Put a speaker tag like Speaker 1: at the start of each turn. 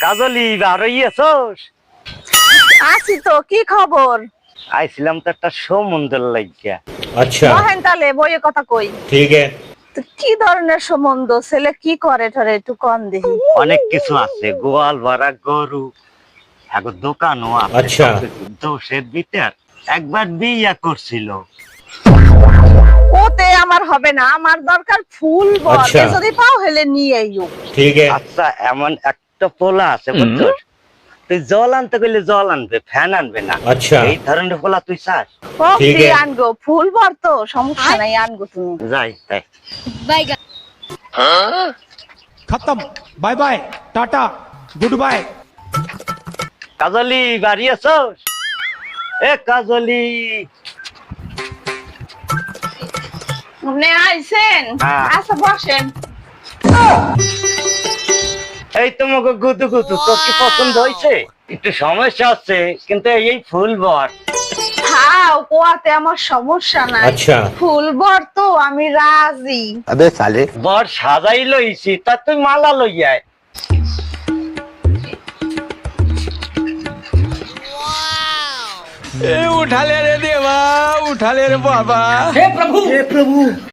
Speaker 1: কাজলি বারোই আছোস?
Speaker 2: আছি তো, কি খবর?
Speaker 1: আইছিলাম তো একটা সম্বন্ধ লাগিয়া।
Speaker 3: अच्छा
Speaker 2: বহেন তাহলে বইয়ে কথা কই।
Speaker 3: ठीक है।
Speaker 2: তো কি ধরনের সম্বন্ধ? ছেলে কি করে ঠরে একটু কম দেখি।
Speaker 1: অনেক কিছু আছে, গোয়াল ভরা গরু, এখন দোকানও আছে।
Speaker 3: আচ্ছা।
Speaker 1: দোষের ভিতর একবার বিয়া করছিল।
Speaker 2: ওতে আমার হবে না, আমার দরকার ফুল বর।
Speaker 3: আচ্ছা।
Speaker 2: এ যদি পাও হেলে নিয়ে আইও।
Speaker 3: ठीक है।
Speaker 1: আচ্ছা, এমন একটা পোলা আছে বুঝছস, তুই জল আনতে গেলে জল আনবে, ফ্যান আনবে না।
Speaker 3: আচ্ছা।
Speaker 1: এই ধরনের পোলা তুই চাস?
Speaker 2: ও
Speaker 3: ঠিক
Speaker 2: কি
Speaker 3: আছে।
Speaker 2: আনগো? ফুল বর তো সমস্যা নাই, আনগো তুমি।
Speaker 1: যাই তাই।
Speaker 4: खत्म। Bye bye, tata, goodbye.
Speaker 1: Kajli বাড়ি আছোস? এ কাজলি,
Speaker 2: আপনি আইছেন?
Speaker 1: হ্যাঁ।
Speaker 2: আচ্ছা বসেন।
Speaker 1: এই তোমাকে গুদু গুদু, তোর কি পছন্দ হয়েছে? একটু সমস্যা আছে, কিন্তু এই ফুল বর।
Speaker 2: হ্যাঁ, কোয়াতে আমার সমস্যা নাই।
Speaker 3: আচ্ছা।
Speaker 2: ফুল বর তো আমি রাজি।
Speaker 1: বর সাজাই লইছি, তা তুই মালা লইয়ায়।
Speaker 4: उठा ले रे देवा, उठा ले रे बाबा।
Speaker 5: हे प्रभु